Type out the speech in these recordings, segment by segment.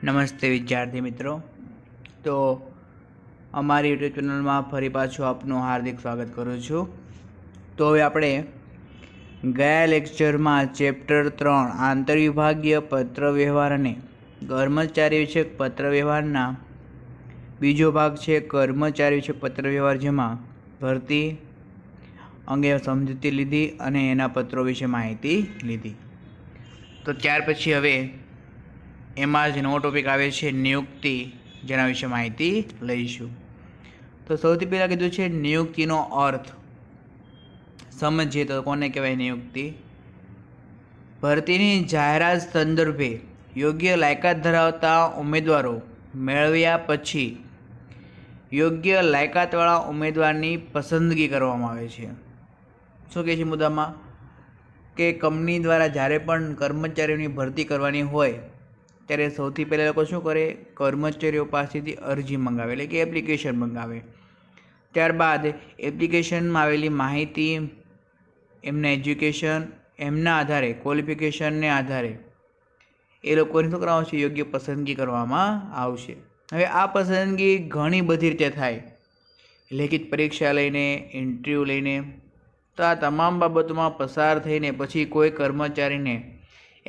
નમસ્તે વિદ્યાર્થી મિત્રો। તો અમારી યુટ્યુબ ચેનલમાં ફરી પાછું આપનું હાર્દિક સ્વાગત કરું છું। તો હવે આપણે ગયા લેક્ચરમાં ચેપ્ટર 3 આંતરવિભાગીય પત્રવ્યવહાર અને કર્મચારી વિષયક પત્રવ્યવહારના બીજો ભાગ છે કર્મચારી વિષયક પત્રવ્યવહાર, જેમાં ભરતી અંગે સમજૂતી લીધી અને એના પત્રો વિશે માહિતી લીધી। તો ત્યાર પછી હવે એમાં જ નવો ટોપિક આવે છે નિયુક્તિ, જેના વિશે માહિતી લઈશું। તો સૌથી પહેલાં કીધું છે નિયુક્તિનો અર્થ સમજીએ તો કોને કહેવાય નિયુક્તિ? ભરતીની જાહેરાત સંદર્ભે યોગ્ય લાયકાત ધરાવતા ઉમેદવારો મેળવ્યા પછી યોગ્ય લાયકાતવાળા ઉમેદવારની પસંદગી કરવામાં આવે છે। શું કહે છે મુદ્દામાં કે કંપની દ્વારા જ્યારે પણ કર્મચારીઓની ભરતી કરવાની હોય ત્યારે સૌથી પહેલાં લોકો શું કરે? કર્મચારીઓ પાસેથી અરજી મંગાવે, એટલે કે એપ્લિકેશન મંગાવે। ત્યારબાદ એપ્લિકેશનમાં આવેલી માહિતી, એમના એજ્યુકેશન, એમના આધારે ક્વોલિફિકેશનને આધારે એ લોકોને શું કરવામાં આવશે? યોગ્ય પસંદગી કરવામાં આવશે। હવે આ પસંદગી ઘણી બધી રીતે થાય, લેખિત પરીક્ષા લઈને, ઇન્ટરવ્યૂ લઈને। તો આ તમામ બાબતોમાં પસાર થઈને પછી કોઈ કર્મચારીને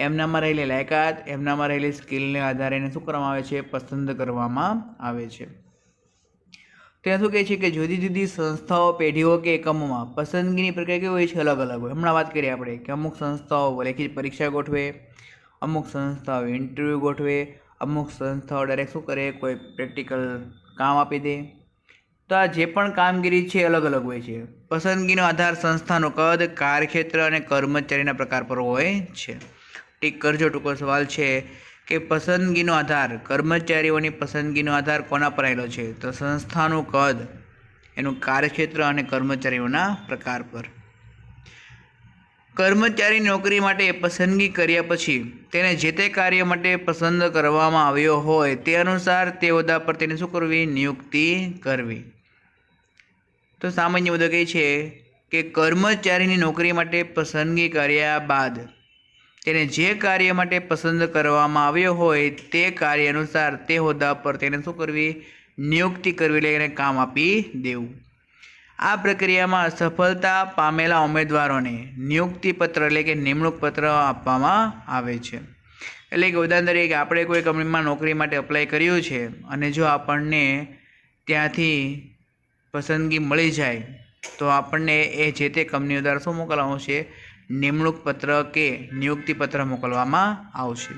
એમનામાં રહેલી લાયકાત, એમનામાં રહેલી સ્કિલને આધારે એને શું કરવામાં આવે છે? પસંદ કરવામાં આવે છે। ત્યાં શું કહે છે કે જુદી જુદી સંસ્થાઓ, પેઢીઓ કે એકમોમાં પસંદગીની પ્રક્રિયા કેવી હોય છે? અલગ અલગ હોય। હમણાં વાત કરીએ આપણે કે અમુક સંસ્થાઓ લેખિત પરીક્ષા ગોઠવે, અમુક સંસ્થાઓ ઇન્ટરવ્યૂ ગોઠવે, અમુક સંસ્થાઓ ડાયરેક્ટ શું કરે? કોઈ પ્રેક્ટિકલ કામ આપી દે। તો આ જે પણ કામગીરી છે અલગ અલગ હોય છે। પસંદગીનો આધાર સંસ્થાનું કદ, કાર્યક્ષેત્ર અને કર્મચારીના પ્રકાર પર હોય છે। ટીક કરજો, ટૂંકો સવાલ છે કે પસંદગીનો આધાર, કર્મચારીઓની પસંદગીનો આધાર કોના પર આવેલો છે? તો સંસ્થાનું કદ, એનું કાર્યક્ષેત્ર અને કર્મચારીઓના પ્રકાર પર। કર્મચારી નોકરી માટે પસંદગી કર્યા પછી તેને જે તે કાર્ય માટે પસંદ કરવામાં આવ્યો હોય તે અનુસાર તે હોદ્દા પર તેને શું કરવી? નિયુક્તિ કરવી। તો સામાન્ય મુદ્દો કહે છે કે કર્મચારીની નોકરી માટે પસંદગી કર્યા બાદ તેને જે કાર્ય માટે પસંદ કરવામાં આવ્યો હોય તે કાર્ય અનુસાર તે હોદ્દા પર તેને શું કરવી? નિયુક્તિ કરવી, એટલે એને કામ આપી દેવું। આ પ્રક્રિયામાં સફળતા પામેલા ઉમેદવારોને નિયુક્તિપત્ર એટલે કે નિમણૂક પત્ર આપવામાં આવે છે। એટલે કે ઉદાહરણ તરીકે આપણે કોઈ કંપનીમાં નોકરી માટે અપ્લાય કર્યું છે અને જો આપણને ત્યાંથી પસંદગી મળી જાય તો આપણને એ જે તે કંપનીઓ દ્વારા શું મોકલવામાં આવશે? નિમણૂક પત્ર કે નિયુક્તિ પત્ર મોકલવામાં આવશે,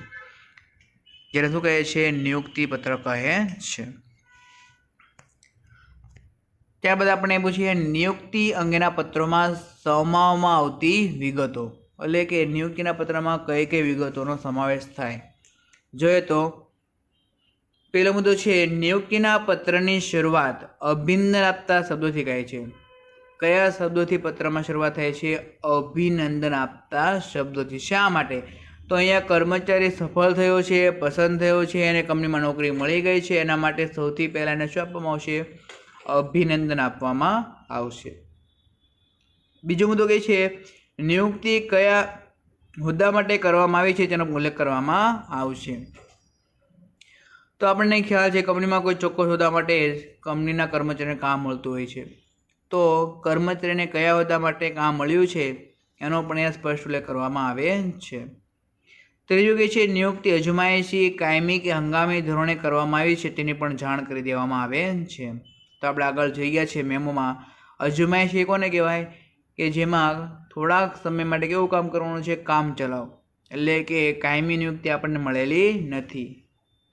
જેને શું કહે છે? નિયુક્તિ પત્ર કહે છે। ત્યારબાદ આપણે પૂછીએ નિયુક્તિ અંગેના પત્રોમાં સમાવવામાં આવતી વિગતો, એટલે કે નિયુક્તિના પત્રમાં કઈ કઈ વિગતોનો સમાવેશ થાય? જોઈએ તો પહેલો મુદ્દો છે નિયુક્તિના પત્રની શરૂઆત અભિનંદન આપતા શબ્દોથી કહે છે। કયા શબ્દોથી પત્રમાં શરૂઆત થાય છે? અભિનંદન આપતા શબ્દોથી। શા માટે? તો અહીંયા કર્મચારી સફળ થયો છે, પસંદ થયો છે અને કંપનીમાં નોકરી મળી ગઈ છે, એના માટે સૌથી પહેલાં એને શું આપવામાં આવશે? અભિનંદન આપવામાં આવશે। બીજો મુદ્દો કહે છે નિયુક્તિ કયા હોદ્દા માટે કરવામાં આવી છે તેનો ઉલ્લેખ કરવામાં આવશે। તો આપણને ખ્યાલ છે કંપનીમાં કોઈ ચોક્કસ હોદ્દા માટે કંપનીના કર્મચારીને કામ મળતું હોય છે, તો કર્મચારીને કયા હોદ્દા માટે કામ મળ્યું છે એનો પણ અહીંયા સ્પષ્ટ ઉલ્લેખ કરવામાં આવે છે। ત્રીજું કહે છે નિયુક્તિ અજમાયશી, કાયમી કે હંગામી ધોરણે કરવામાં આવી છે તેની પણ જાણ કરી દેવામાં આવે છે। તો આપણે આગળ જોઈ ગયા છે મેમોમાં, અજમાયશી કોને કહેવાય? કે જેમાં થોડાક સમય માટે કેવું કામ કરવાનું છે? કામ ચલાવ, એટલે કે કાયમી નિયુક્તિ આપણને મળેલી નથી,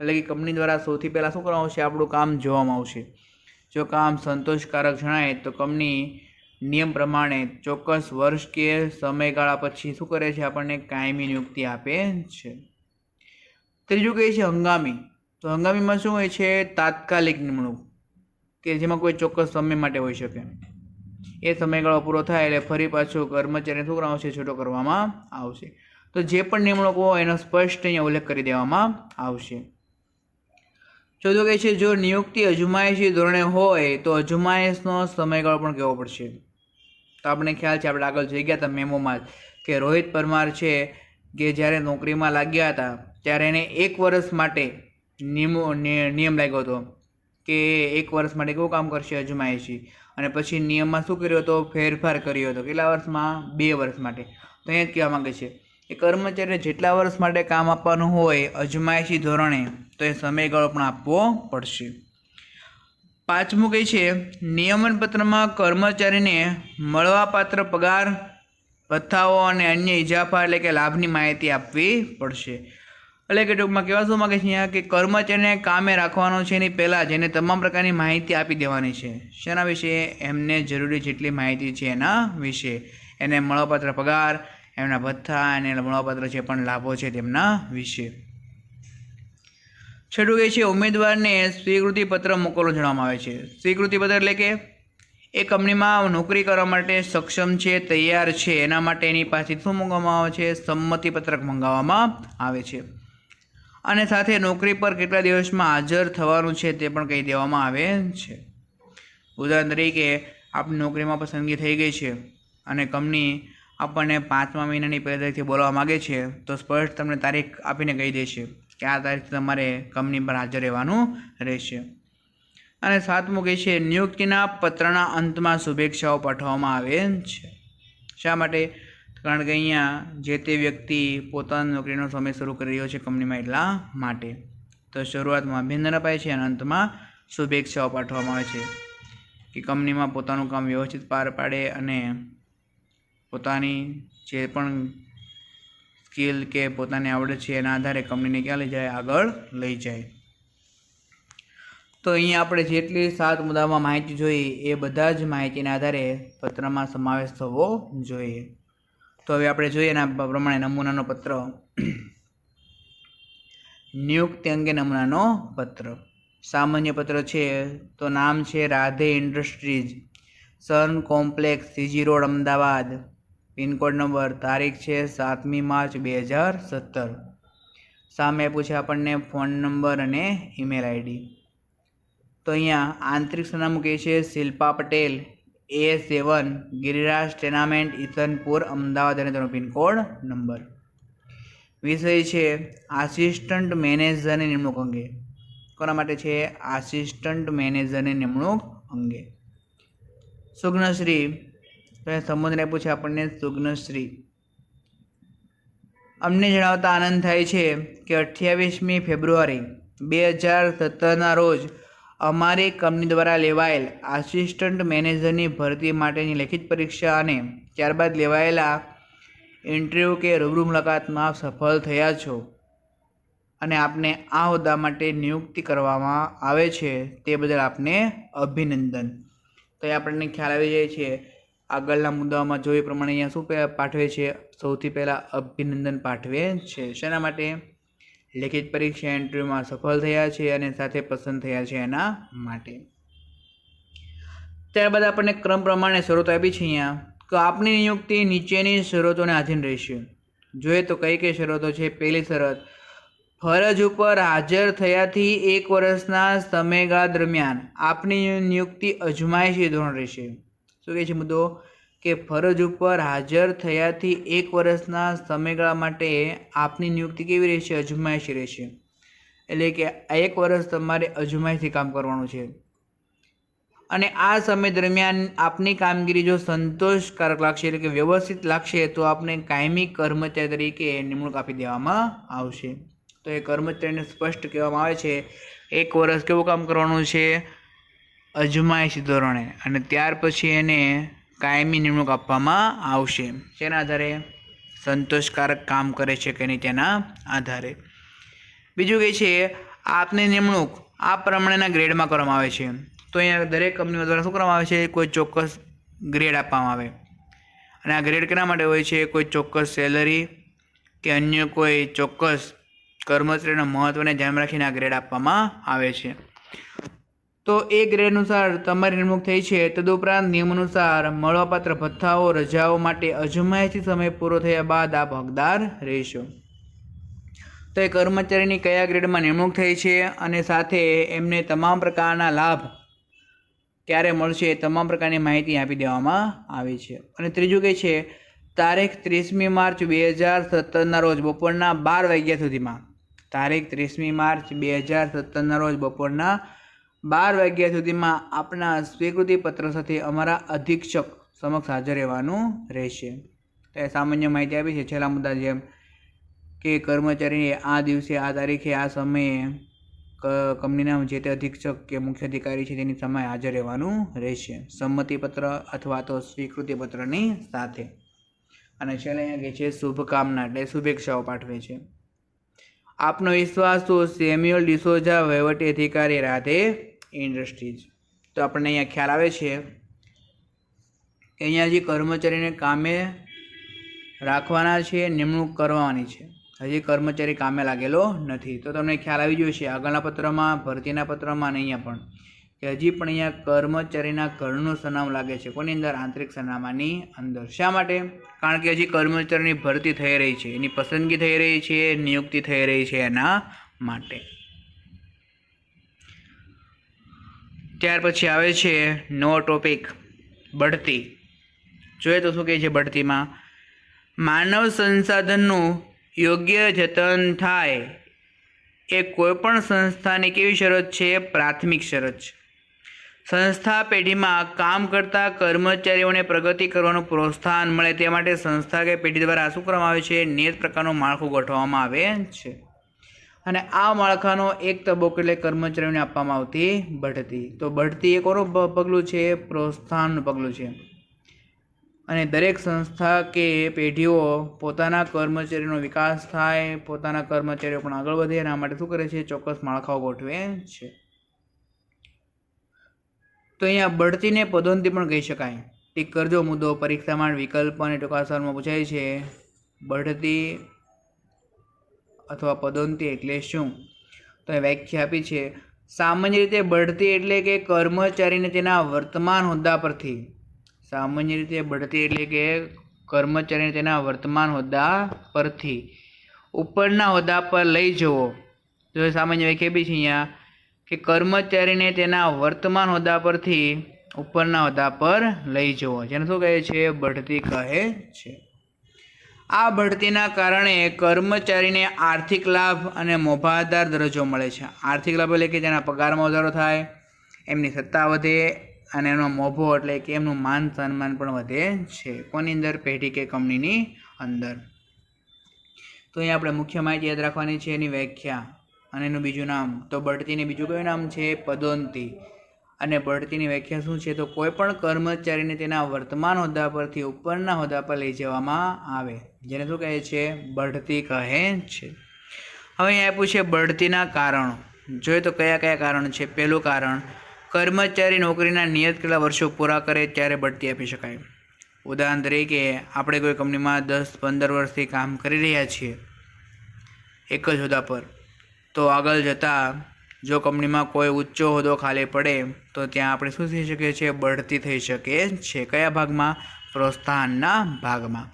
એટલે કે કંપની દ્વારા સૌથી પહેલાં શું કરવામાં આવશે? આપણું કામ જોવામાં આવશે। જો કામ સંતોષકારક જણાય તો કંપની નિયમ પ્રમાણે ચોક્કસ વર્ષ કે સમયગાળા પછી શું કરે છે? આપણને કાયમી નિયુક્તિ આપે છે। ત્રીજું કહે છે હંગામી। તો હંગામીમાં શું હોય છે? તાત્કાલિક નિમણૂક, કે જેમાં કોઈ ચોક્કસ સમય માટે હોઈ શકે, એ સમયગાળો પૂરો થાય એટલે ફરી પાછું કર્મચારીને શું કરવામાં આવશે? છૂટો કરવામાં આવશે। તો જે પણ નિમણૂક હોય એનો સ્પષ્ટ અહીંયા ઉલ્લેખ કરી દેવામાં આવશે। ચોથું કહે છે જો નિયુક્તિ અજમાયશી ધોરણે હોય તો અજમાયશનો સમયગાળો પણ કહેવો પડશે। તો આપણે ખ્યાલ છે, આપણે આગળ જોઈ ગયા હતા મેમોમાં કે રોહિત પરમાર છે કે જ્યારે નોકરીમાં લાગ્યા હતા ત્યારે એને 1 વર્ષ માટે નિયમ લાગ્યો હતો કે 1 વર્ષ માટે કેવું કામ કરશે, અજમાયશી, અને પછી નિયમમાં શું કર્યો હતો, ફેરફાર કર્યો હતો. કેટલા વર્ષમાં? 2 વર્ષ માટે. તો અહીંયા જ કહેવા માગે છે કે કર્મચારીને જેટલા વર્ષ માટે કામ આપવાનું હોય અજમાયશી ધોરણે, તો એ સમયગાળો પણ આપવો પડશે. 5મું કહે છે નિયમન પત્રમાં કર્મચારીને મળવાપાત્ર પગાર, ભથ્થાઓ અને અન્ય ઇજાફા એટલે કે લાભની માહિતી આપવી પડશે. એટલે કે ટૂંકમાં કહેવા શું માગે છે અહીંયા કે કર્મચારીને કામે રાખવાનો છે એની પહેલાં જ એને તમામ પ્રકારની માહિતી આપી દેવાની છે. શેના વિશે? એમને જરૂરી જેટલી માહિતી છે એના વિશે, એને મળવાપાત્ર પગાર, એમના ભથ્થા અને મળવાપાત્ર જે પણ લાભો છે તેમના વિશે. 6 કહે છે ઉમેદવારને સ્વીકૃતિ પત્ર મોકલવાનું જણાવવામાં આવે છે. સ્વીકૃતિ પત્ર એટલે કે એ કંપનીમાં નોકરી કરવા માટે સક્ષમ છે, તૈયાર છે, એના માટે એની પાસેથી શું મંગાવવામાં આવે છે? સંમતિ પત્રક મંગાવવામાં આવે છે. અને સાથે નોકરી પર કેટલા દિવસમાં હાજર થવાનું છે તે પણ કહી દેવામાં આવે છે. ઉદાહરણ તરીકે આપણી નોકરીમાં પસંદગી થઈ ગઈ છે અને કંપની આપણને 5મા મહિનાની પહેલી તારીખથી બોલાવવા માગે છે, તો સ્પષ્ટ તમને તારીખ આપીને કહી દેશે કે આ તારીખથી તમારે કંપની પર હાજર રહેવાનું રહેશે. અને 7મું કહે છે નિયુક્તિના પત્રના અંતમાં શુભેચ્છાઓ પાઠવવામાં આવે છે. શા માટે? કારણ કે અહીંયા જે તે વ્યક્તિ પોતાની નોકરીનો સમય શરૂ કરી રહ્યો છે કંપનીમાં, એટલા માટે. તો શરૂઆતમાં અભિનંદન અપાય છે અને અંતમાં શુભેચ્છાઓ પાઠવવામાં આવે છે કે કંપનીમાં પોતાનું કામ વ્યવસ્થિત પાર પાડે અને પોતાની જે પણ સ્કિલ કે પોતાની આવડત છે એના આધારે કંપનીને ક્યાં લઈ જાય? આગળ લઈ જાય. તો અહીંયા આપણે જેટલી 7 મુદ્દામાં માહિતી જોઈ એ બધા જ માહિતીના આધારે પત્રમાં સમાવેશ થવો જોઈએ. તો હવે આપણે જોઈએ એના પ્રમાણે નમૂનાનો પત્ર. નિયુક્તિ અંગે નમૂનાનો પત્ર. સામાન્ય પત્ર છે તો નામ છે Radhe industries, sun complex, CG road, Ahmedabad. Pincode number, તારીખ છે 7મી માર્ચ 2017. સામે આપ્યું છે આપણને ફોન નંબર અને ઈમેલ આઈડી. તો અહીંયા આંતરિક સરનામું કહે છે શિલ્પા પટેલ, A7, ગિરિરાજ ટેનામેન્ટ, ઈસનપુર, અમદાવાદ, અને તેનો પિનકોડ નંબર. વિષય છે આસિસ્ટન્ટ મેનેજરની નિમણૂક અંગે. કોના માટે છે? આસિસ્ટન્ટ મેનેજરની નિમણૂક અંગે. સુગ્નશ્રી, સંબોધન આપ્યું છે આપણને સુગ્નશ્રી. અમને જણાવતા આનંદ થાય છે કે 28મી ફેબ્રુઆરી 2017ના રોજ અમારી કંપની દ્વારા લેવાયેલ આસિસ્ટન્ટ મેનેજરની ભરતી માટેની લેખિત પરીક્ષા અને ત્યારબાદ લેવાયેલા ઇન્ટરવ્યૂ કે રૂબરૂ મુલાકાતમાં આપ સફળ થયા છો અને આપને આ હોદ્દા માટે નિયુક્તિ કરવામાં આવે છે તે બદલ આપને અભિનંદન. તો એ આપણને ખ્યાલ આવી જાય છે. આગળના મુદ્દાઓમાં જોઈ પ્રમાણે અહીંયા શું પાઠવે છે? સૌથી પહેલાં અભિનંદન પાઠવે છે. શેના માટે? લેખિત પરીક્ષા ઇન્ટરવ્યૂમાં સફળ થયા છે અને સાથે પસંદ થયા છે એના માટે. ત્યારબાદ આપણને ક્રમ પ્રમાણે શરતો આપી છે અહીંયા કે આપની નિયુક્તિ નીચેની શરતોને આધીન રહેશે. જોઈએ તો કઈ કઈ શરતો છે? પહેલી શરત, ફરજ ઉપર હાજર થયાથી 1 વર્ષના સમયગાળા દરમિયાન આપની નિયુક્તિ અજમાયશી ધોરણ રહેશે. શું કહે છે મુદ્દો? કે ફરજ ઉપર હાજર થયાથી 1 વર્ષના સમયગાળા માટે આપની નિયુક્તિ કેવી રહેશે? અજમાયશી રહેશે. એટલે કે 1 વર્ષ તમારે અજમાયશી કામ કરવાનું છે અને આ સમય દરમિયાન આપની કામગીરી જો સંતોષકારક લાગશે, એટલે કે વ્યવસ્થિત લાગશે, તો આપને કાયમી કર્મચારી તરીકે નિમણૂક આપી દેવામાં આવશે. તો એ કર્મચારીને સ્પષ્ટ કહેવામાં આવે છે 1 વર્ષ કેવું કામ કરવાનું છે? અજમાયશી ધોરણે, અને ત્યાર પછી એને કાયમી નિમણૂક આપવામાં આવશે. તેના આધારે સંતોષકારક કામ કરે છે કે નહીં તેના આધારે. બીજું કહે છે આપની નિમણૂક આ પ્રમાણેના ગ્રેડમાં કરવામાં આવે છે. તો અહીંયા દરેક કંપનીઓ દ્વારા શું કરવામાં આવે છે? કોઈ ચોક્કસ ગ્રેડ આપવામાં આવે અને આ ગ્રેડ કેના માટે હોય છે? કોઈ ચોક્કસ સેલરી કે અન્ય કોઈ ચોક્કસ કર્મચારીના મહત્ત્વને ધ્યાનમાં રાખીને આ ગ્રેડ આપવામાં આવે છે. તો એ ગ્રેડ અનુસાર તમારી નિમણૂક થઈ છે. તદુપરાંત નિયમ અનુસાર મળવાપાત્ર ભથ્થાઓ, રજાઓ માટે અજમાયશી સમય પૂરો થયા બાદ આપ હકદાર રહેશો. તો એ કર્મચારીની કયા ગ્રેડમાં નિમણૂક થઈ છે અને સાથે એમને તમામ પ્રકારના લાભ ક્યારે મળશે એ તમામ પ્રકારની માહિતી આપી દેવામાં આવી છે. અને ત્રીજું કહે છે તારીખ 30મી માર્ચ 2017ના રોજ બપોરના 12 વાગ્યા સુધીમાં તારીખ 30મી માર્ચ 2017 રોજ બપોરના 12 વાગ્યા સુધીમાં આપના સ્વીકૃતિ પત્ર સાથે અમારા અધિક્ષક સમક્ષ હાજર રહેવાનું રહેશે. તો એ સામાન્ય માહિતી આપી છે. છેલ્લા મુદ્દા જેમ કે કર્મચારીએ આ દિવસે આ તારીખે આ સમયે કંપનીના જે તે અધિક્ષક કે મુખ્ય અધિકારી છે તેની સમય હાજર રહેવાનું રહેશે સંમતિપત્ર અથવા તો સ્વીકૃતિ પત્રની સાથે. અને છેલ્લે અહીંયા કહે છે શુભકામના એટલે શુભેચ્છાઓ પાઠવે છે. આપનો વિશ્વાસુ સેમ્યુઅલ ડિસોઝા વહીવટી અધિકારી રાધે ઇન્ડસ્ટ્રીઝ. તો આપણને અહીંયા ખ્યાલ આવે છે કે અહીંયા જે કર્મચારીને કામે રાખવાના છે, નિમણૂક કરવાની છે, હજી કર્મચારી કામે લાગેલો નથી. તો તમને ખ્યાલ આવી ગયો છે આગળના પત્રમાં, ભરતીના પત્રમાં અને અહીંયા પણ કે હજી પણ અહીંયા કર્મચારીના ઘરનું સરનામું લાગે છે. કોની અંદર? આંતરિક સરનામાની અંદર. શા માટે? કારણ કે હજી કર્મચારીની ભરતી થઈ રહી છે, એની પસંદગી થઈ રહી છે, નિયુક્તિ થઈ રહી છે એના માટે. ત્યાર પછી આવે છે નવો ટોપિક બઢતી. જોઈએ તો શું કહે છે બઢતીમાં? માનવ સંસાધનનું યોગ્ય જતન થાય એ કોઈપણ સંસ્થાની કેવી શરત છે? પ્રાથમિક શરત છે. સંસ્થા પેઢીમાં કામ કરતા કર્મચારીઓને પ્રગતિ કરવાનું પ્રોત્સાહન મળે તે માટે સંસ્થા કે પેઢી દ્વારા શું કરવામાં આવે છે? નિયત પ્રકારનું માળખું ગોઠવવામાં આવે છે. અને આ માળખાનો એક તબક્કો એટલે કર્મચારીઓને આપવામાં આવતી બઢતી. તો બઢતી એક ઓરું પગલું છે, પ્રોત્સાહનનું પગલું છે. અને દરેક સંસ્થા કે પેઢીઓ પોતાના કર્મચારીનો વિકાસ થાય, પોતાના કર્મચારીઓ પણ આગળ વધે એના માટે શું કરે છે? ચોક્કસ માળખાઓ ગોઠવે છે. તો અહીંયા બઢતીને પદોન્નતિ પણ કહી શકાય. ટીક કરજો મુદ્દો પરીક્ષામાં વિકલ્પ અને ટૂંકાક્ષરમાં પૂછાય છે. બઢતી અથવા પદોન્નતિ એટલે શું? તો એ વ્યાખ્યા આપી છે. સામાન્ય રીતે બઢતી એટલે કે કર્મચારીને તેના વર્તમાન હોદ્દા પરથી, સામાન્ય રીતે બઢતી એટલે કે કર્મચારીને તેના વર્તમાન હોદ્દા પરથી ઉપરના હોદ્દા પર લઈ જવો. જો સામાન્ય વ્યાખ્યા બી છે અહીંયા કે કર્મચારીને તેના વર્તમાન હોદ્દા પરથી ઉપરના હોદ્દા પર લઈ જવો, જેને શું કહે છે? બઢતી કહે છે. આ બઢતીના કારણે કર્મચારીને આર્થિક લાભ અને મોભાદાર દરજ્જો મળે છે. આર્થિક લાભ એટલે કે જેના પગારમાં વધારો થાય, એમની સત્તા વધે અને એનો મોભો એટલે કે એમનું માન સન્માન પણ વધે છે. કોની અંદર? પેઢી કે કંપનીની અંદર. તો અહીંયા આપણે મુખ્ય માહિતી યાદ રાખવાની છે, એની વ્યાખ્યા અને એનું બીજું નામ. તો બઢતીની બીજું કયું નામ છે? પદોન્નતિ. અને બઢતીની વ્યાખ્યા શું છે? તો કોઈ પણ કર્મચારીને તેના વર્તમાન હોદ્દા પરથી ઉપરના હોદ્દા પર લઈ જવામાં આવે, જેને શું કહે છે? બઢતી કહે છે. હવે અહીં આપ્યું છે બઢતીના કારણો. જોઈએ તો કયા કયા કારણ છે? પહેલું કારણ, કર્મચારી નોકરીના નિયત કેટલા વર્ષો પૂરા કરે ત્યારે બઢતી આપી શકાય. ઉદાહરણ તરીકે આપણે કોઈ કંપનીમાં 10-15 વર્ષથી કામ કરી રહ્યા છીએ એક જ હોદ્દા પર, તો આગળ જતાં જો કંપનીમાં કોઈ ઊંચો હોદ્દો ખાલી પડે તો ત્યાં આપણે શું થઈ શકે છે? બઢતી થઈ શકે છે. કયા ભાગમાં? પ્રોત્સાહનના ભાગમાં.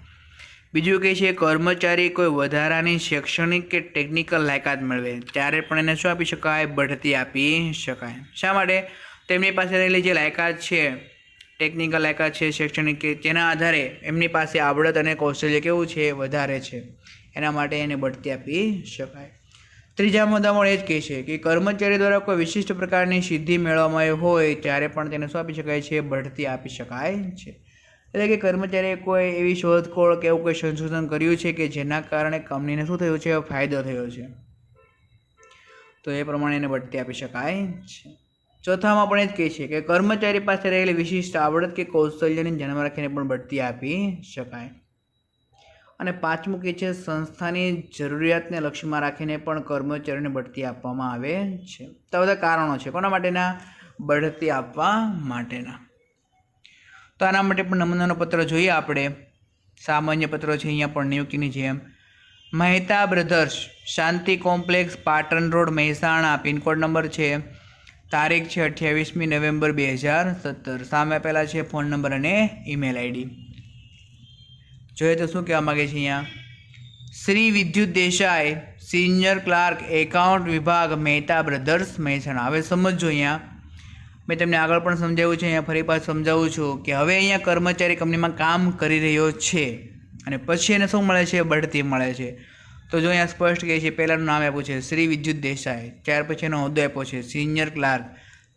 બીજું કહે છે કર્મચારી કોઈ વધારાની શૈક્ષણિક કે ટેકનિકલ લાયકાત મેળવે ત્યારે પણ એને શું આપી શકાય? બઢતી આપી શકાય. શા માટે? તેમની પાસે રહેલી જે લાયકાત છે, ટેકનિકલ લાયકાત છે, શૈક્ષણિક કે તેના આધારે એમની પાસે આવડત અને કૌશલ્ય કેવું છે? વધારે છે. એના માટે એને બઢતી આપી શકાય. ત્રીજા મુદ્દામાં એ જ કહે છે કે કર્મચારી દ્વારા કોઈ વિશિષ્ટ પ્રકારની સિદ્ધિ મેળવવામાં આવી હોય ત્યારે પણ તેને શું આપી શકાય છે? બઢતી આપી શકાય છે. એટલે કે કર્મચારીએ કોઈ એવી શોધખોળ કે એવું કોઈ સંશોધન કર્યું છે કે જેના કારણે કંપનીને શું થયું છે? ફાયદો થયો છે, તો એ પ્રમાણે એને બઢતી આપી શકાય છે. ચોથામાં પણ એ જ કહે છે કે કર્મચારી પાસે રહેલી વિશિષ્ટ આવડત કે કૌશલ્યને ધ્યાનમાં રાખીને પણ બઢતી આપી શકાય. અને પાંચમું કહે છે સંસ્થાની જરૂરિયાતને લક્ષ્યમાં રાખીને પણ કર્મચારીઓને બઢતી આપવામાં આવે છે. તો બધા કારણો છે કોના માટેના? બઢતી આપવા માટેના. તો આના માટે પણ નમૂનાનો પત્ર જોઈએ આપણે. સામાન્ય પત્ર છે અહીંયા પણ નિયુક્તિની જેમ. Mehta brothers, Shanti complex, Patan road, Mehsana. Pincode number છે, તારીખ છે 28મી નવેમ્બર 2017. સામે આપેલા છે ફોન નંબર અને ઈમેલ આઈડી. જોઈએ તો શું કહેવા માગે છે અહીંયા? શ્રી વિદ્યુત દેસાઈ, સિનિયર ક્લાર્ક, એકાઉન્ટ વિભાગ, મહેતા બ્રધર્સ, મહેસાણા. હવે સમજો અહીંયા મેં તમને આગળ પણ સમજાવ્યું છે, અહીંયા ફરી પાછું સમજાવું છું કે હવે અહીંયા કર્મચારી કંપનીમાં કામ કરી રહ્યો છે અને પછી એને શું મળે છે? બઢતી મળે છે. તો જો અહીંયા સ્પષ્ટ કહે છે, પહેલાંનું નામ આપ્યું છે શ્રી વિદ્યુત દેસાઈ, ત્યાર પછી એનો હોદ્દો આપ્યો છે સિનિયર ક્લાર્ક,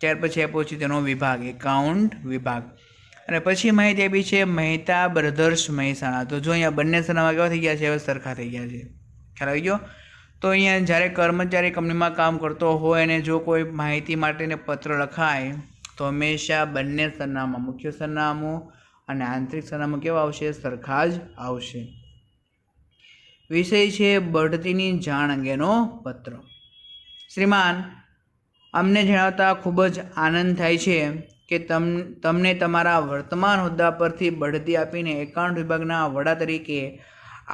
ત્યાર પછી આપ્યો છે તેનો વિભાગ એકાઉન્ટ વિભાગ, અને પછી માહિતી આપી છે મહેતા બ્રધર્સ મહેસાણા. તો જો અહીંયા બંને સરનામા કેવા થઈ ગયા છે, હવે સરખા થઈ ગયા છે. ખ્યાલ આવી ગયો. તો અહીંયા જ્યારે કર્મચારી કંપનીમાં કામ કરતો હોય અને જો કોઈ માહિતી માટેને પત્ર લખાય તો હંમેશા બંને સરનામા, મુખ્ય સરનામું અને આંતરિક સરનામું કેવા આવશે, સરખા જ આવશે. વિષય છે બઢતીની જાણ અંગેનો પત્ર. શ્રીમાન, અમને જણાવતા ખૂબ જ આનંદ થાય છે કે તમને તમારા વર્તમાન હોદ્દા પરથી બઢતી આપીને એકાઉન્ટ વિભાગના વડા તરીકે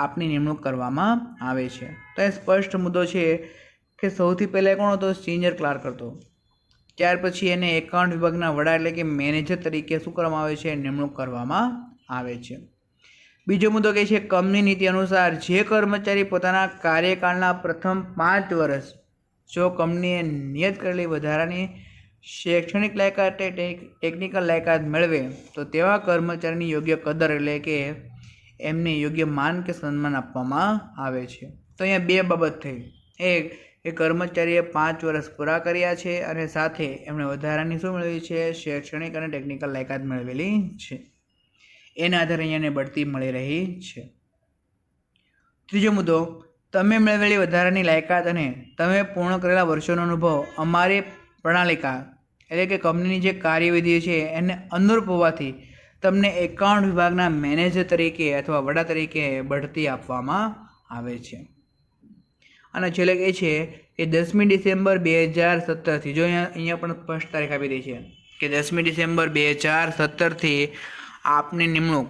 આપની નિમણૂક કરવામાં આવે છે. તો એ સ્પષ્ટ મુદ્દો છે કે સૌથી પહેલાં કોણ હતો, સિનિયર ક્લાર્ક હતો. ત્યાર પછી એને એકાઉન્ટ વિભાગના વડા એટલે કે મેનેજર તરીકે શું કરવામાં આવે છે, નિમણૂક કરવામાં આવે છે. બીજો મુદ્દો કહે છે કંપની નીતિ અનુસાર જે કર્મચારી પોતાના કાર્યકાળના પ્રથમ 5 વર્ષ જો કંપનીએ નિયત કરેલી વધારાની શૈક્ષણિક લાયકાત ટેકનિકલ લાયકાત મેળવે તો તેવા કર્મચારીની યોગ્ય કદર એટલે કે એમને યોગ્ય માન કે સન્માન આપવામાં આવે છે. તો અહીંયા બે બાબત થઈ. એક, એ કર્મચારીએ 5 વર્ષ પૂરા કર્યા છે અને સાથે એમણે વધારાની શું મેળવી છે, શૈક્ષણિક અને ટેકનિકલ લાયકાત મેળવેલી છે. એના આધારે અહીંયાને બઢતી મળી રહી છે. ત્રીજો મુદ્દો, તમે મેળવેલી વધારાની લાયકાત અને તમે પૂર્ણ કરેલા વર્ષોનો અનુભવ અમારી પ્રણાલિકા એટલે કે કંપનીની જે કાર્યવિધિ છે એને અનુરૂપ હોવાથી તમને એકાઉન્ટ વિભાગના મેનેજર તરીકે અથવા વડા તરીકે બઢતી આપવામાં આવે છે. અને છેલ્લે કહે છે કે 10મી ડિસેમ્બર 2017થી, જો અહીંયા પણ સ્પષ્ટ તારીખ આપી દે છે કે 10મી ડિસેમ્બર 2017થી આપની નિમણૂક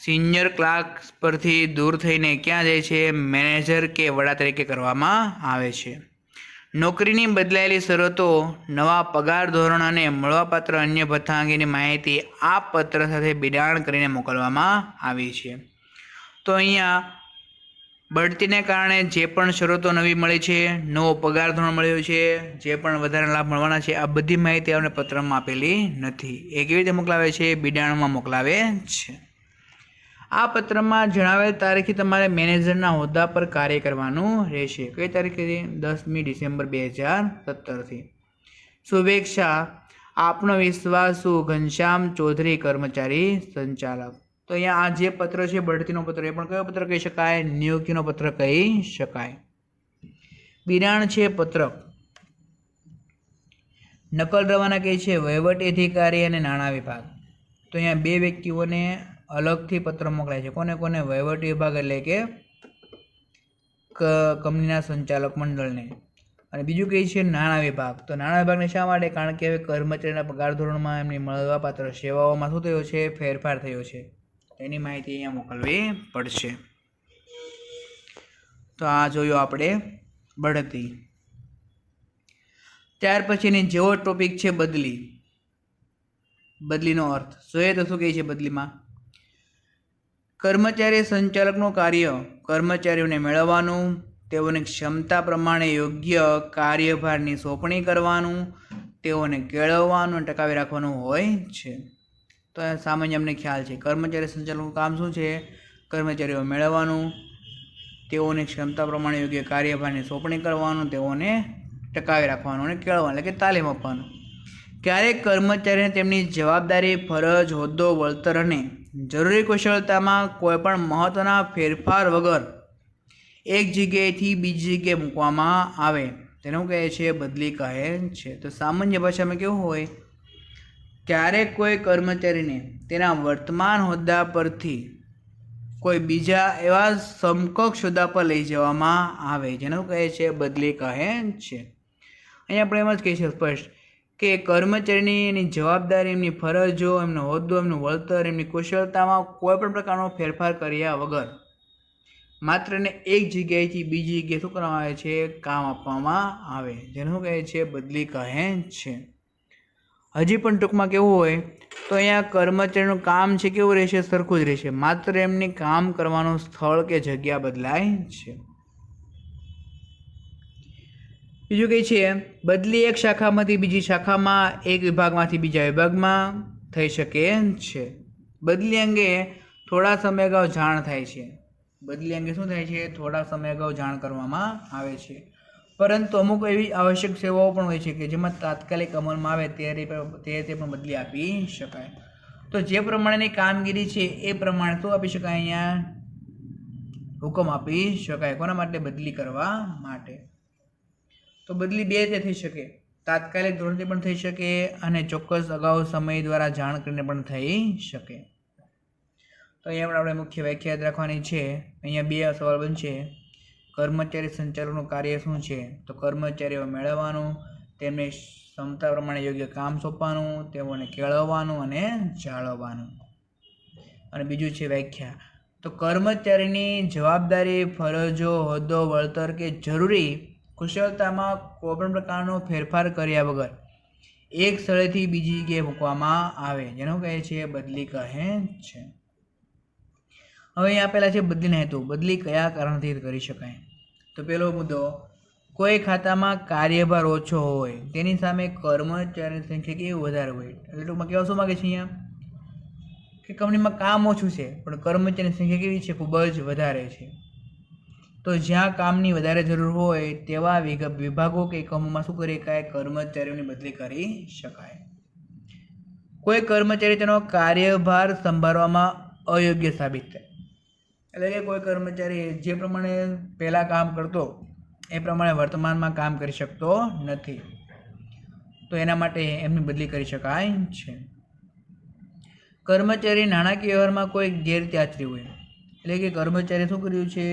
સિનિયર ક્લાર્ક પરથી દૂર થઈને ક્યાં જાય છે, મેનેજર કે વડા તરીકે કરવામાં આવે છે. નોકરીની બદલાયેલી શરતો, નવા પગાર ધોરણ અને મળવાપાત્ર અન્ય ભથ્થા અંગેની માહિતી આ પત્ર સાથે બિડાણ કરીને મોકલવામાં આવી છે. તો અહીંયા બઢતીને કારણે જે પણ શરતો નવી મળી છે, નવો પગાર ધોરણ મળ્યો છે, જે પણ વધારાના લાભ મળવાના છે, આ બધી માહિતી આપણે પત્રમાં આપેલી નથી. એ કેવી રીતે મોકલાવે છે, બિડાણમાં મોકલાવે છે. આ પત્રમાં જણાવેલ તારીખથી તમારે મેનેજરના હોદ્દા પર કાર્ય કરવાનું રહેશે. કઈ તારીખથી, 10મી ડિસેમ્બર 2017થી. શુભેચ્છા, આપનો વિશ્વાસુ ઘનશ્યામ ચૌધરી, કર્મચારી સંચાલક. તો અહીંયા આ જે પત્ર છે બઢતીનો પત્ર, એ પણ કયો પત્ર કહી શકાય, નિયુક્તિનો પત્ર કહી શકાય. બિડાણ છે પત્રક. નકલ રવાના કહે છે વહીવટી અધિકારી અને નાણાં વિભાગ. તો અહીંયા બે વ્યક્તિઓને અલગથી પત્ર મોકલાય છે. કોને કોને, વહીવટી વિભાગ એટલે કે કંપનીના સંચાલક મંડળને, અને બીજું કહે છે નાણાં વિભાગ. તો નાણાં વિભાગને શા માટે, કારણ કે હવે કર્મચારીના પગાર ધોરણમાં એમની મળવાપાત્ર સેવાઓમાં શું થયો છે, ફેરફાર થયો છે. એની માહિતી અહીંયા મોકલવી પડશે. તો આ જોયું આપણે બઢતી. ત્યાર પછીની જેવો ટોપિક છે બદલી. બદલીનો અર્થ જોઈએ તો શું કહે છે બદલીમાં, કર્મચારી સંચાલકનું કાર્ય કર્મચારીઓને મેળવવાનું, તેઓની ક્ષમતા પ્રમાણે યોગ્ય કાર્યભારની સોંપણી કરવાનું, તેઓને કેળવવાનું અને ટકાવી રાખવાનું હોય છે. તો સામાન્ય અમને ખ્યાલ છે કર્મચારી સંચાલકનું કામ શું છે, કર્મચારીઓ મેળવવાનું, તેઓની ક્ષમતા પ્રમાણે યોગ્ય કાર્યભારની સોંપણી કરવાનું, તેઓને ટકાવી રાખવાનું અને કેળવવાનું એટલે કે તાલીમ આપવાનું. ક્યારેક કર્મચારીને તેમની જવાબદારી, ફરજ, હોદ્દો, વળતર અને જરૂરી કુશળતામાં કોઈપણ મહત્ત્વના ફેરફાર વગર એક જગ્યાએથી બીજી જગ્યાએ મૂકવામાં આવે તેનું કહે છે બદલી કહે છે. તો સામાન્ય ભાષામાં કેવું હોય, ક્યારેક કોઈ કર્મચારીને તેના વર્તમાન હોદ્દા પરથી કોઈ બીજા એવા સમકક્ષ હોદ્દા પર લઈ જવામાં આવે જેનું કહે છે બદલી કહે છે. અહીંયા આપણે એમ જ કહીએ સ્પષ્ટ કે કર્મચારીની એની જવાબદારી, એમની ફરજો, એમનો હોદ્દો, એમનું વળતર, એમની કુશળતામાં કોઈ પણ પ્રકારનો ફેરફાર કર્યા વગર માત્ર ને એક જગ્યાએથી બીજી જગ્યાએ શું કરવામાં આવે છે, કામ આપવામાં આવે જેનું કહે છે બદલી કહે છે. હજી પણ ટૂંકમાં કેવું હોય તો અહીંયા કર્મચારીનું કામ છે કેવું રહેશે, સરખું જ રહેશે, માત્ર એમની કામ કરવાનું સ્થળ કે જગ્યા બદલાય છે. બીજું કહે છે બદલી એક શાખામાંથી બીજી શાખામાં, એક વિભાગમાંથી બીજા વિભાગમાં થઈ શકે છે. બદલી અંગે થોડા સમય અગાઉ જાણ થાય છે. બદલી અંગે શું થાય છે, થોડા સમય અગાઉ જાણ કરવામાં આવે છે. પરંતુ અમુક એવી આવશ્યક સેવાઓ પણ હોય છે કે જેમાં તાત્કાલિક અમલમાં આવે ત્યારે પણ બદલી આપી શકાય. તો જે પ્રમાણેની કામગીરી છે એ પ્રમાણે શું આપી શકાય, અહીંયા હુકમ આપી શકાય. કોના માટે? બદલી કરવા માટે. તો બદલી બે રીતે થઈ શકે, તાત્કાલિક ધોરણથી પણ થઈ શકે અને ચોક્કસ અગાઉ સમય દ્વારા જાણ કરીને પણ થઈ શકે. તો અહીંયા પણ આપણે મુખ્ય વ્યાખ્યા યાદ રાખવાની છે. અહીંયા બે સવાલ બનશે. કર્મચારી સંચાલકનું કાર્ય શું છે? તો કર્મચારીઓ મેળવવાનું, તેમને ક્ષમતા પ્રમાણે યોગ્ય કામ સોંપવાનું, તેઓને કેળવવાનું અને જાળવવાનું. અને બીજું છે વ્યાખ્યા. તો કર્મચારીની જવાબદારી, ફરજો, હોદ્દો, વળતર કે જરૂરી કુશળતામાં કોઈપણ પ્રકારનો ફેરફાર કર્યા વગર એક સ્થળેથી બીજી જગ્યાએ મૂકવામાં આવે, જેનો કહે છે બદલી કહે છે. હવે અહીં આપેલા છે બદલીના હેતુ. બદલી કયા કારણથી કરી શકાય? તો પહેલો મુદ્દો, કોઈ ખાતામાં કાર્યભાર ઓછો હોય તેની સામે કર્મચારીની સંખ્યા કેવી વધારે હોય. એટલે ટૂંકમાં કહેવા શું માગે છે અહીંયા કે કંપનીમાં કામ ઓછું છે પણ કર્મચારીની સંખ્યા કેવી છે, ખૂબ જ વધારે છે. તો જ્યાં કામની વધારે જરૂર હોય તેવા વિભાગો કે એકમોમાં શું કરી શકાય, કર્મચારીઓની બદલી કરી શકાય. કોઈ કર્મચારી તેનો કાર્યભાર સંભાળવામાં અયોગ્ય સાબિત થાય, એટલે કે કોઈ કર્મચારી જે પ્રમાણે પહેલાં કામ કરતો એ પ્રમાણે વર્તમાનમાં કામ કરી શકતો નથી, તો એના માટે એમની બદલી કરી શકાય છે. કર્મચારી નાણાકીય વ્યવહારમાં કોઈ ગેરરીતિ આચરી હોય, એટલે કે કર્મચારી શું કર્યું છે,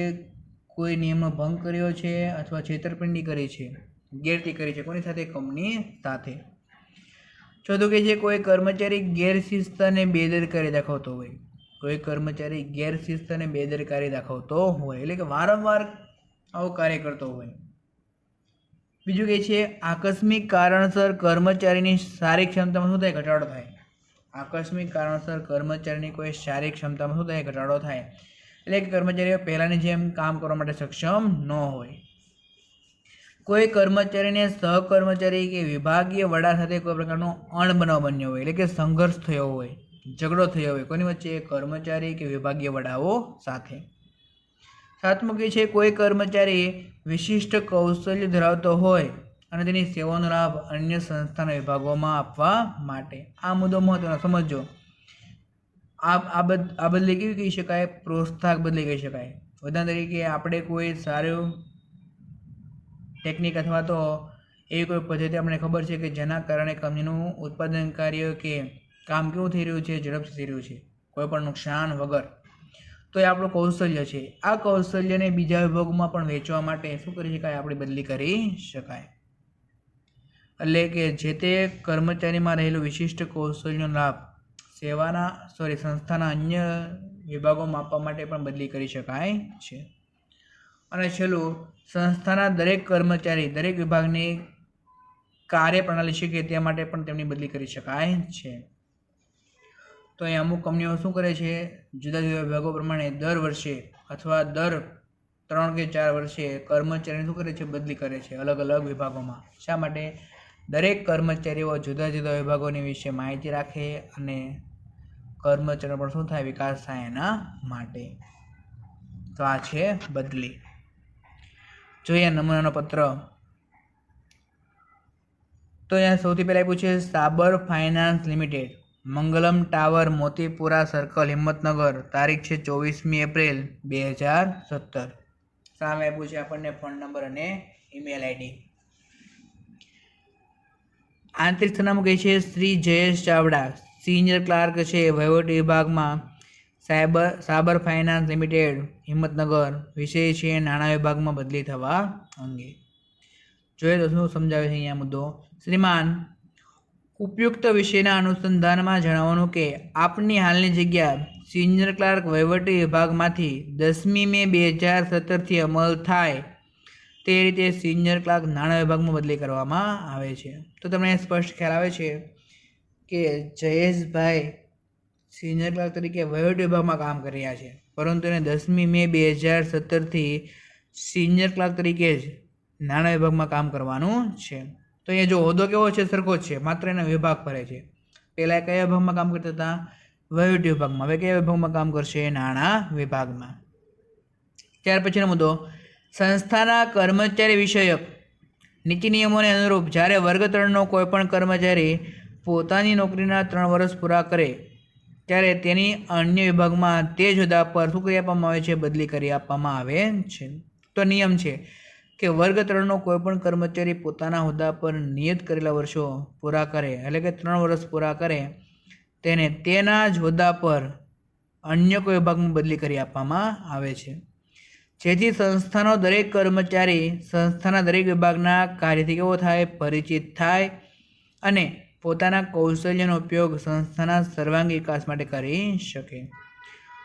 કોઈ નિયમનો ભંગ કર્યો છે અથવા છેતરપિંડી કરી છે, ગેરરીતિ કરી છે. કોની સાથે? કંપની સાથે. ચોથું કે છે કોઈ કર્મચારી ગેરશિસ્ત અને બેદરકારી દાખવતો હોય. કોઈ કર્મચારી ગેરશિસ્ત અને બેદરકારી દાખવતો હોય, એટલે કે વારંવાર આવું કાર્ય કરતો હોય. બીજું કે છે આકસ્મિક કારણસર કર્મચારીની શારીરિક ક્ષમતામાં શું થાય, ઘટાડો થાય. આકસ્મિક કારણસર કર્મચારીની કોઈ શારીરિક ક્ષમતામાં શું થાય, ઘટાડો થાય. એટલે કે કર્મચારીઓ પહેલાંની જેમ કામ કરવા માટે સક્ષમ ન હોય. કોઈ કર્મચારીને સહકર્મચારી કે વિભાગીય વડા સાથે કોઈ પ્રકારનો અણબનાવ બન્યો હોય, એટલે કે સંઘર્ષ થયો હોય, ઝઘડો થયો હોય કોની વચ્ચે, કર્મચારી કે વિભાગીય વડાઓ સાથે. સાતમું કે છે કોઈ કર્મચારી વિશિષ્ટ કૌશલ્ય ધરાવતો હોય અને તેની સેવાનો લાભ અન્ય સંસ્થાના વિભાગોમાં આપવા માટે. આ મુદ્દો મહત્વનો સમજો. આ બદલી કેવી કહી શકાય, પ્રોત્સાહક બદલી કહી શકાય. ઉદાહરણ તરીકે આપણે કોઈ સારું ટેકનિક અથવા તો એવી કોઈ પદ્ધતિ આપણને ખબર છે કે જેના કારણે કંપનીનું ઉત્પાદન કાર્ય કે કામ કેવું થઈ રહ્યું છે, ઝડપથી થઈ રહ્યું છે, કોઈ પણ નુકસાન વગર. તો એ આપણું કૌશલ્ય છે. આ કૌશલ્યને બીજા વિભાગોમાં પણ વેચવા માટે શું કરી શકાય, આપણે બદલી કરી શકાય. એટલે કે જે તે કર્મચારીમાં રહેલું વિશિષ્ટ કૌશલ્યનો લાભ સંસ્થાના અન્ય વિભાગોમાં આપવા માટે પણ બદલી કરી શકાય છે. અને છેલ્લું, સંસ્થાના દરેક કર્મચારી દરેક વિભાગની કાર્યપ્રણાલી શીખે તે માટે પણ તેમની બદલી કરી શકાય છે. તો અહીં અમુક કંપનીઓ શું કરે છે, જુદા જુદા વિભાગો પ્રમાણે દર વર્ષે અથવા દર 3 કે 4 વર્ષે કર્મચારીને શું કરે છે, બદલી કરે છે અલગ અલગ વિભાગોમાં. શા માટે? દરેક કર્મચારીઓ જુદા જુદા વિભાગોની વિશે માહિતી રાખે અને કર્મચારીઓ પણ શું થાય, વિકાસ થાય એના માટે. તો આ છે બદલી. જોઈએ નમૂનાનો પત્ર. તો અહીંયા સૌથી પહેલાં આપ્યું છે Sabar finance limited, Mangalam tower, Motipura circle, Himmatnagar. તારીખ છે 24મી એપ્રિલ 2017. સામે આપ્યું છે આપણને ફોન નંબર અને ઈમેલ આઈડી. આંતરિક સરનામું કહે છે શ્રી જયેશ ચાવડા, સિનિયર ક્લાર્ક છે વહીવટી વિભાગમાં, સાબર ફાઇનાન્સ લિમિટેડ, હિંમતનગર. વિષય છે નાણાં વિભાગમાં બદલી થવા અંગે. જોઈએ તો શું સમજાવે છે અહીંયા મુદ્દો. શ્રીમાન, ઉપયુક્ત વિષયના અનુસંધાનમાં જણાવવાનું કે આપની હાલની જગ્યા સિનિયર ક્લાર્ક વહીવટી વિભાગમાંથી 10મી મે 2017થી અમલ થાય તે રીતે સિનિયર ક્લાર્ક નાણાં વિભાગમાં બદલી કરવામાં આવે છે. તો તમને સ્પષ્ટ ખ્યાલ આવે છે કે જયેશભાઈ સિનિયર ક્લાર્ક તરીકે વહીવટી વિભાગમાં કામ કરી રહ્યા છે, પરંતુ એને 10મી મે 2017થી સિનિયર ક્લાર્ક તરીકે જ નાણાં વિભાગમાં કામ કરવાનું છે. તો અહીંયા જો હોદ્દો કેવો છે, સરખો જ છે, માત્ર એના વિભાગ ફરે છે. પહેલાં કયા વિભાગમાં કામ કરતા હતા, વહીવટી વિભાગમાં. હવે કયા વિભાગમાં કામ કરશે, નાણાં વિભાગમાં. ત્યાર પછીનો મુદ્દો, સંસ્થાના કર્મચારી વિષયક નીતિ નિયમોને અનુરૂપ જ્યારે વર્ગ 3નો કોઈપણ કર્મચારી પોતાની નોકરીના 3 વર્ષ પૂરા કરે ત્યારે તેની અન્ય વિભાગમાં તે જ હોદ્દા પર શું કરી આપવામાં આવે છે? બદલી કરી આપવામાં આવે છે. તો નિયમ છે કે વર્ગ 3નો કોઈપણ કર્મચારી પોતાના હોદ્દા પર નિયત કરેલા વર્ષો પૂરા કરે, એટલે કે 3 વર્ષ પૂરા કરે, તેને તેના જ હોદ્દા પર અન્ય કોઈ વિભાગમાં બદલી કરી આપવામાં આવે છે. જેથી સંસ્થાનો દરેક કર્મચારી સંસ્થાના દરેક વિભાગના કાર્યથી કેવો થાય? પરિચિત થાય અને પોતાના કૌશલ્યનો ઉપયોગ સંસ્થાના સર્વાંગી વિકાસ માટે કરી શકે.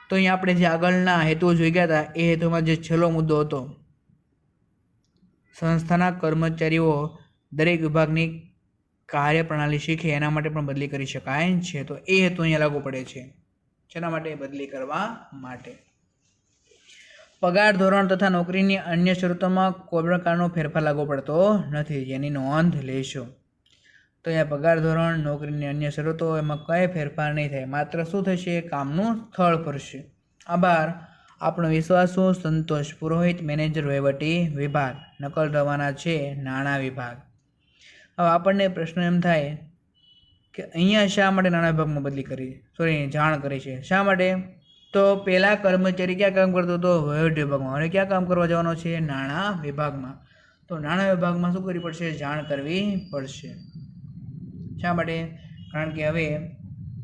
તો અહીંયા આપણે જે આગળના હેતુઓ જોઈ ગયા હતા એ હેતુમાં જે છેલ્લો મુદ્દો હતો, સંસ્થાના કર્મચારીઓ દરેક વિભાગની કાર્યપ્રણાલી શીખે એના માટે પણ બદલી કરી શકાય છે. તો એ હેતુ અહીંયા લાગુ પડે છે. શેના માટે? બદલી કરવા માટે. પગાર ધોરણ તથા નોકરીની અન્ય શરતોમાં કોઈ પણ પ્રકારનો ફેરફાર લાગુ પડતો નથી, જેની નોંધ લેશો. તો અહીંયા પગાર ધોરણ, નોકરીની અન્ય શરતો, એમાં કંઈ ફેરફાર નહીં થાય, માત્ર શું થશે? કામનું સ્થળ ફરશે. આભાર. આપણો વિશ્વાસ શું? સંતોષ. પુરોહિત, મેનેજર, વહીવટી વિભાગ. નકલ રવાના છે નાણાં વિભાગ. હવે આપણને પ્રશ્ન એમ થાય કે અહીંયા શા માટે નાણાં વિભાગમાં બદલી કરી, જાણ કરી છે? શા માટે? તો પહેલા કર્મચારી ક્યાં કામ કરતો હતો? વહીવટી વિભાગમાં. અને ક્યાં કામ કરવા જવાનો છે? નાણાં વિભાગમાં. તો નાણાં વિભાગમાં શું કરવી પડશે? જાણ કરવી પડશે. શા માટે? કારણ કે હવે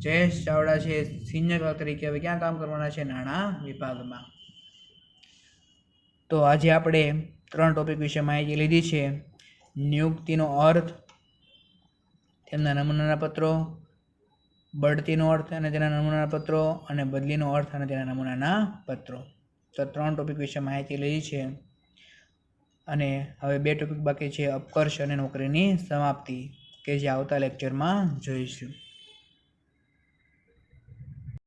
જયેશ ચાવડા છે સિનિયર ક્લાર્ક તરીકે હવે ક્યાં કામ કરવાના છે? નાણાં વિભાગમાં. તો આજે આપણે 3 ટોપિક વિશે માહિતી લીધી છે. નિયુક્તિનો અર્થ, તેમના નમૂનાના પત્રો, બઢતીનો અર્થ અને તેના નમૂનાના પત્રો, અને બદલીનો અર્થ અને તેના નમૂનાના પત્રો. તો 3 ટોપિક વિશે માહિતી લીધી છે. અને હવે 2 ટોપિક બાકી છે, અપકર્ષ અને નોકરીની સમાપ્તિ, કે જે આવતા લેક્ચરમાં જોઈશું.